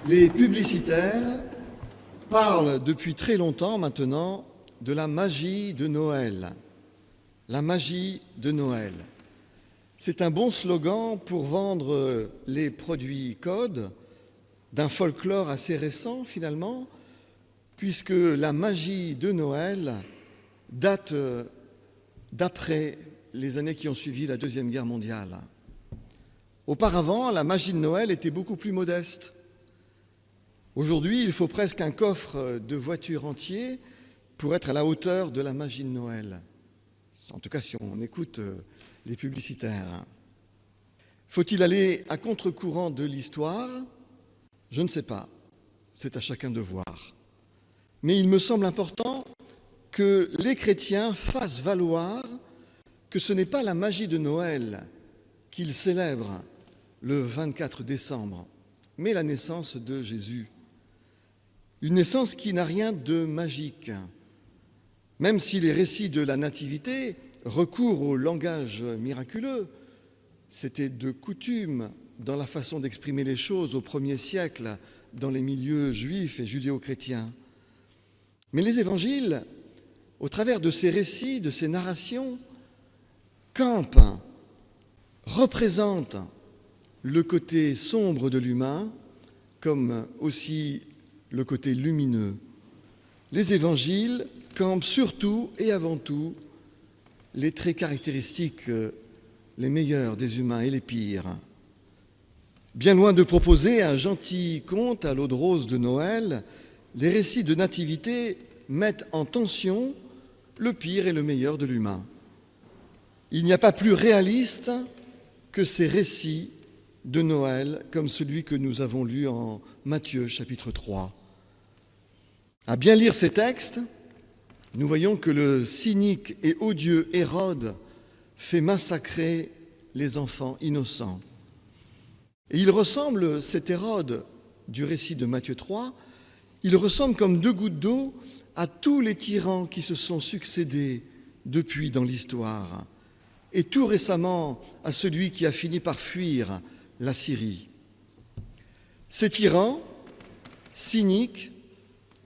Les publicitaires parlent depuis très longtemps maintenant de la magie de Noël. La magie de Noël. C'est un bon slogan pour vendre les produits codes d'un folklore assez récent finalement, puisque la magie de Noël date d'après les années qui ont suivi la Deuxième Guerre mondiale. Auparavant, la magie de Noël était beaucoup plus modeste. Aujourd'hui, il faut presque un coffre de voiture entier pour être à la hauteur de la magie de Noël. En tout cas, si on écoute les publicitaires. Faut-il aller à contre-courant de l'histoire ? Je ne sais pas. C'est à chacun de voir. Mais il me semble important que les chrétiens fassent valoir que ce n'est pas la magie de Noël qu'ils célèbrent le 24 décembre, mais la naissance de Jésus. Une naissance qui n'a rien de magique. Même si les récits de la Nativité recourent au langage miraculeux, c'était de coutume dans la façon d'exprimer les choses au 1er siècle dans les milieux juifs et judéo-chrétiens. Mais les évangiles, au travers de ces récits, de ces narrations, campent, représentent le côté sombre de l'humain comme aussi le côté lumineux. Les évangiles campent surtout et avant tout les traits caractéristiques les meilleurs des humains et les pires. Bien loin de proposer un gentil conte à l'eau de rose de Noël, les récits de nativité mettent en tension le pire et le meilleur de l'humain. Il n'y a pas plus réaliste que ces récits de Noël comme celui que nous avons lu en Matthieu chapitre 3. À bien lire ces textes, nous voyons que le cynique et odieux Hérode fait massacrer les enfants innocents. Et il ressemble, cet Hérode du récit de Matthieu 3, il ressemble comme deux gouttes d'eau à tous les tyrans qui se sont succédés depuis dans l'histoire, et tout récemment à celui qui a fini par fuir la Syrie. Ces tyrans, cyniques,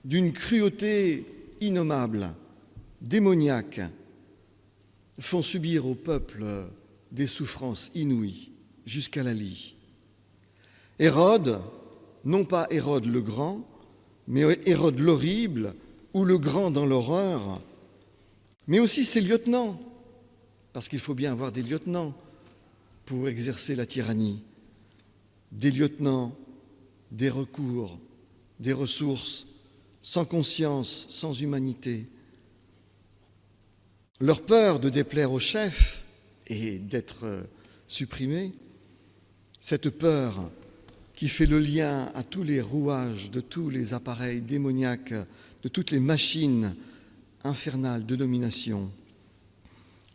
d'une cruauté innommable, démoniaque, font subir au peuple des souffrances inouïes jusqu'à la lie. Hérode, non pas Hérode le Grand, mais Hérode l'Horrible, ou le Grand dans l'horreur, mais aussi ses lieutenants, parce qu'il faut bien avoir des lieutenants pour exercer la tyrannie, des lieutenants, des recours, des ressources, sans conscience, sans humanité. Leur peur de déplaire au chef et d'être supprimés, cette peur qui fait le lien à tous les rouages de tous les appareils démoniaques, de toutes les machines infernales de domination,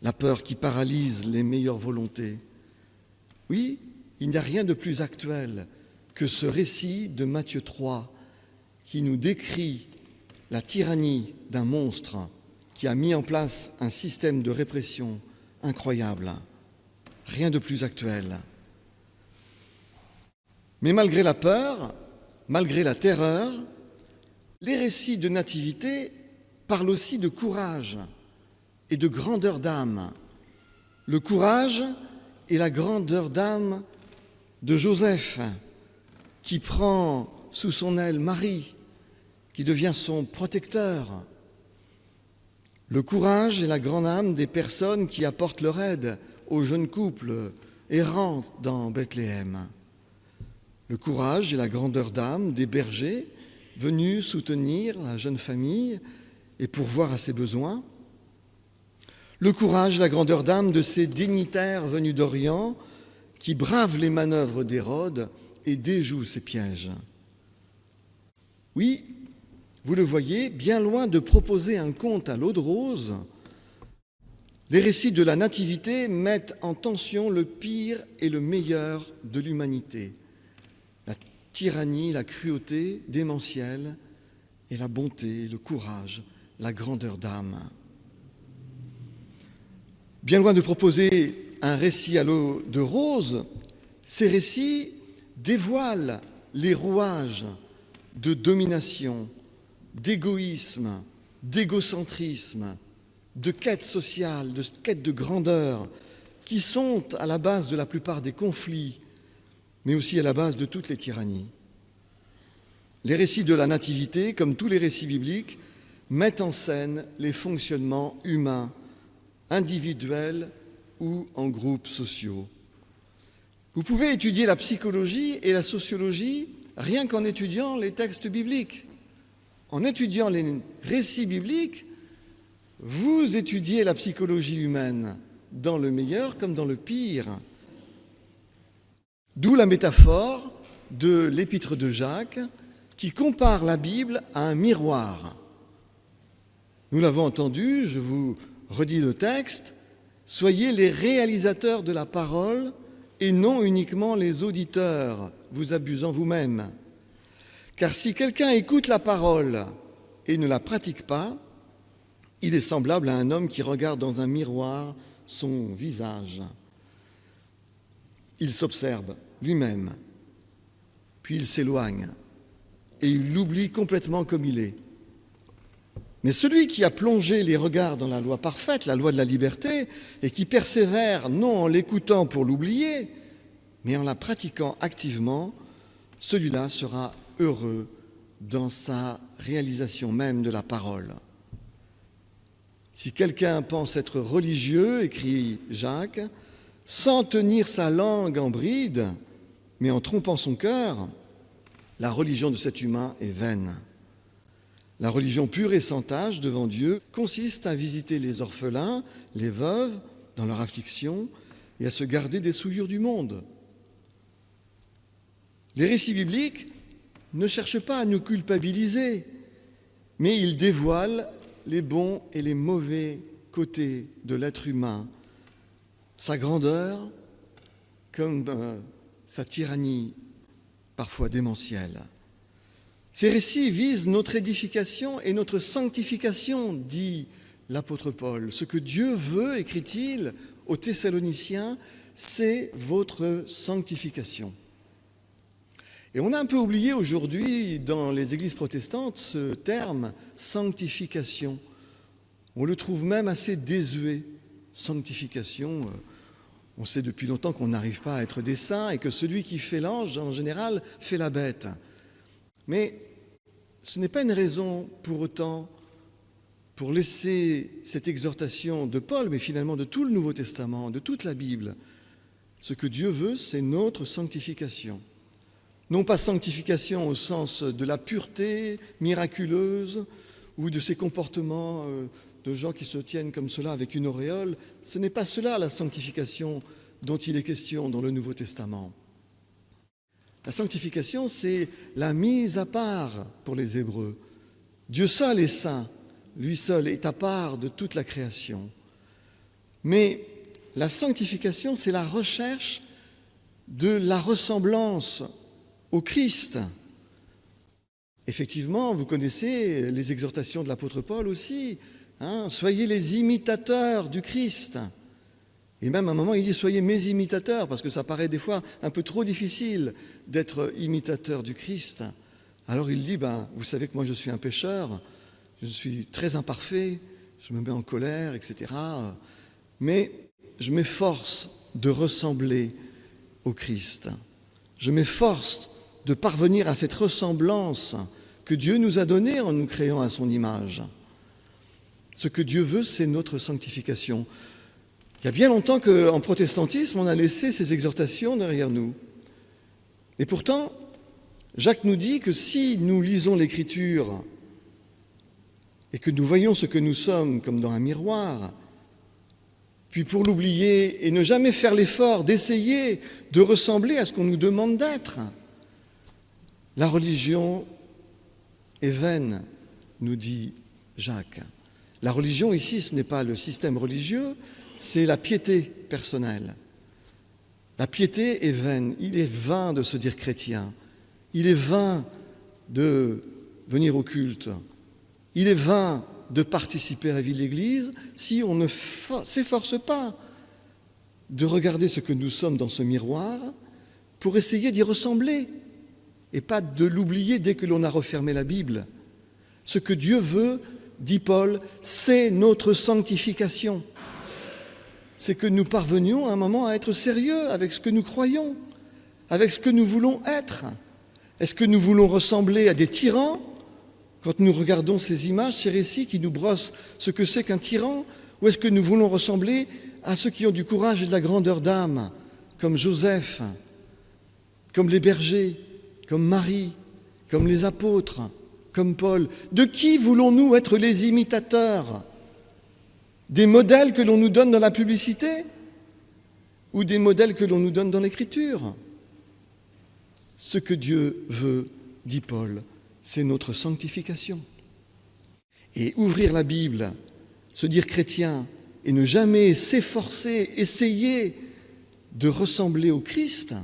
la peur qui paralyse les meilleures volontés. Oui, il n'y a rien de plus actuel que ce récit de Matthieu 3 qui nous décrit la tyrannie d'un monstre qui a mis en place un système de répression incroyable. Rien de plus actuel. Mais malgré la peur, malgré la terreur, les récits de nativité parlent aussi de courage et de grandeur d'âme. Le courage et la grandeur d'âme de Joseph, qui prend sous son aile Marie, qui devient son protecteur. Le courage et la grande âme des personnes qui apportent leur aide aux jeunes couples errants dans Bethléem. Le courage et la grandeur d'âme des bergers venus soutenir la jeune famille et pourvoir à ses besoins. Le courage et la grandeur d'âme de ces dignitaires venus d'Orient qui bravent les manœuvres d'Hérode et déjouent ses pièges. Oui, vous le voyez, bien loin de proposer un conte à l'eau de rose, les récits de la Nativité mettent en tension le pire et le meilleur de l'humanité, la tyrannie, la cruauté démentielle et la bonté, le courage, la grandeur d'âme. Bien loin de proposer un récit à l'eau de rose, ces récits dévoilent les rouages de domination, d'égoïsme, d'égocentrisme, de quête sociale, de quête de grandeur, qui sont à la base de la plupart des conflits, mais aussi à la base de toutes les tyrannies. Les récits de la Nativité, comme tous les récits bibliques, mettent en scène les fonctionnements humains, individuels ou en groupes sociaux. Vous pouvez étudier la psychologie et la sociologie rien qu'en étudiant les textes bibliques. En étudiant les récits bibliques, vous étudiez la psychologie humaine, dans le meilleur comme dans le pire. D'où la métaphore de l'épître de Jacques qui compare la Bible à un miroir. Nous l'avons entendu, je vous redis le texte, « Soyez les réalisateurs de la parole et non uniquement les auditeurs, vous abusant vous-même. Car si quelqu'un écoute la parole et ne la pratique pas, il est semblable à un homme qui regarde dans un miroir son visage. Il s'observe lui-même, puis il s'éloigne et il l'oublie complètement comme il est. Mais celui qui a plongé les regards dans la loi parfaite, la loi de la liberté, et qui persévère non en l'écoutant pour l'oublier, mais en la pratiquant activement, celui-là sera heureux dans sa réalisation même de la parole. Si quelqu'un pense être religieux, écrit Jacques, sans tenir sa langue en bride, mais en trompant son cœur, la religion de cet humain est vaine. La religion pure et sans tache devant Dieu consiste à visiter les orphelins, les veuves, dans leur affliction, et à se garder des souillures du monde. Les récits bibliques ne cherchent pas à nous culpabiliser, mais ils dévoilent les bons et les mauvais côtés de l'être humain, sa grandeur comme sa tyrannie, parfois démentielle. Ces récits visent notre édification et notre sanctification, dit l'apôtre Paul. Ce que Dieu veut, écrit-il aux Thessaloniciens, c'est votre sanctification. Et on a un peu oublié aujourd'hui dans les églises protestantes ce terme sanctification. On le trouve même assez désuet. Sanctification, on sait depuis longtemps qu'on n'arrive pas à être des saints et que celui qui fait l'ange, en général, fait la bête. Mais ce n'est pas une raison pour autant pour laisser cette exhortation de Paul, mais finalement de tout le Nouveau Testament, de toute la Bible. Ce que Dieu veut, c'est notre sanctification. Non pas sanctification au sens de la pureté miraculeuse ou de ces comportements de gens qui se tiennent comme cela avec une auréole. Ce n'est pas cela la sanctification dont il est question dans le Nouveau Testament. La sanctification, c'est la mise à part pour les Hébreux. Dieu seul est saint, lui seul est à part de toute la création. Mais la sanctification, c'est la recherche de la ressemblance au Christ. Effectivement, vous connaissez les exhortations de l'apôtre Paul aussi. Soyez les imitateurs du Christ. Et même à un moment, il dit « Soyez mes imitateurs », parce que ça paraît des fois un peu trop difficile d'être imitateur du Christ. Alors il dit « Vous savez que moi je suis un pécheur, je suis très imparfait, je me mets en colère, etc. Mais je m'efforce de ressembler au Christ. Je m'efforce de parvenir à cette ressemblance que Dieu nous a donnée en nous créant à son image. Ce que Dieu veut, c'est notre sanctification. Il y a bien longtemps qu'en protestantisme, on a laissé ces exhortations derrière nous. Et pourtant, Jacques nous dit que si nous lisons l'Écriture et que nous voyons ce que nous sommes comme dans un miroir, puis pour l'oublier et ne jamais faire l'effort d'essayer de ressembler à ce qu'on nous demande d'être, la religion est vaine, nous dit Jacques. La religion ici, ce n'est pas le système religieux, c'est la piété personnelle. La piété est vaine. Il est vain de se dire chrétien. Il est vain de venir au culte. Il est vain de participer à la vie de l'Église si on ne s'efforce pas de regarder ce que nous sommes dans ce miroir pour essayer d'y ressembler et pas de l'oublier dès que l'on a refermé la Bible. Ce que Dieu veut, dit Paul, c'est notre sanctification. C'est que nous parvenions à un moment à être sérieux avec ce que nous croyons, avec ce que nous voulons être. Est-ce que nous voulons ressembler à des tyrans quand nous regardons ces images, ces récits qui nous brossent ce que c'est qu'un tyran, ou est-ce que nous voulons ressembler à ceux qui ont du courage et de la grandeur d'âme, comme Joseph, comme les bergers, comme Marie, comme les apôtres, comme Paul? De qui voulons-nous être les imitateurs? Des modèles que l'on nous donne dans la publicité ou des modèles que l'on nous donne dans l'Écriture? Ce que Dieu veut, dit Paul, c'est notre sanctification. Et ouvrir la Bible, se dire chrétien et ne jamais s'efforcer, essayer de ressembler au Christ,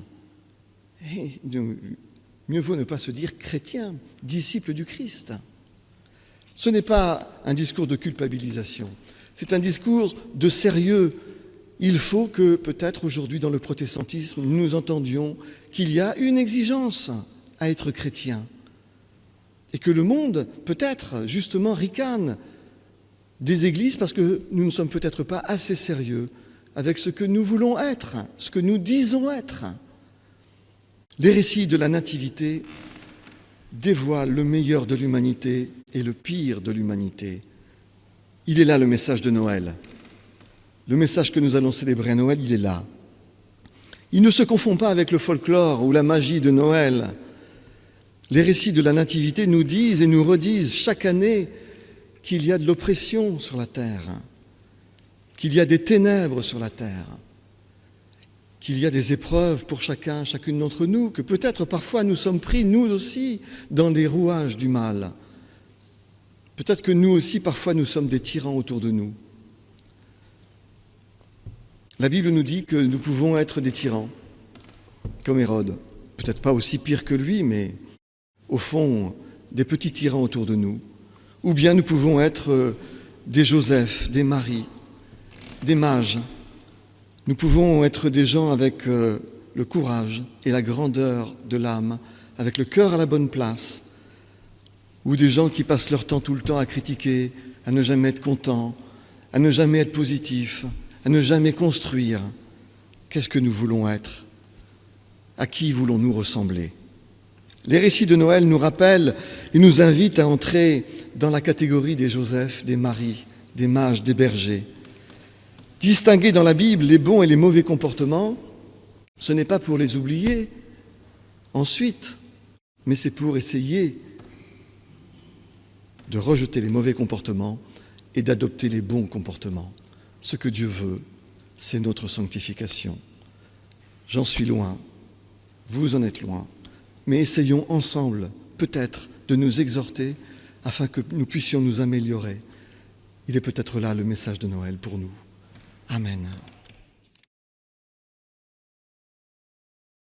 et mieux vaut ne pas se dire chrétien, disciple du Christ. Ce n'est pas un discours de culpabilisation, c'est un discours de sérieux. Il faut que peut-être aujourd'hui dans le protestantisme, nous entendions qu'il y a une exigence à être chrétien et que le monde peut-être justement ricane des églises parce que nous ne sommes peut-être pas assez sérieux avec ce que nous voulons être, ce que nous disons être. Les récits de la Nativité dévoilent le meilleur de l'humanité et le pire de l'humanité. Il est là le message de Noël. Le message que nous allons célébrer à Noël, il est là. Il ne se confond pas avec le folklore ou la magie de Noël. Les récits de la Nativité nous disent et nous redisent chaque année qu'il y a de l'oppression sur la terre, qu'il y a des ténèbres sur la terre, qu'il y a des épreuves pour chacune d'entre nous, que peut-être parfois nous sommes pris, nous aussi, dans les rouages du mal. Peut-être que nous aussi, parfois, nous sommes des tyrans autour de nous. La Bible nous dit que nous pouvons être des tyrans, comme Hérode. Peut-être pas aussi pire que lui, mais au fond, des petits tyrans autour de nous. Ou bien nous pouvons être des Joseph, des Marie, des mages. Nous pouvons être des gens avec le courage et la grandeur de l'âme, avec le cœur à la bonne place, ou des gens qui passent leur temps tout le temps à critiquer, à ne jamais être contents, à ne jamais être positifs, à ne jamais construire. Qu'est-ce que nous voulons être? À qui voulons-nous ressembler? Les récits de Noël nous rappellent et nous invitent à entrer dans la catégorie des Joseph, des Marie, des mages, des bergers. Distinguer dans la Bible les bons et les mauvais comportements, ce n'est pas pour les oublier ensuite, mais c'est pour essayer de rejeter les mauvais comportements et d'adopter les bons comportements. Ce que Dieu veut, c'est notre sanctification. J'en suis loin, vous en êtes loin, mais essayons ensemble, peut-être, de nous exhorter afin que nous puissions nous améliorer. Il est peut-être là le message de Noël pour nous. Amen.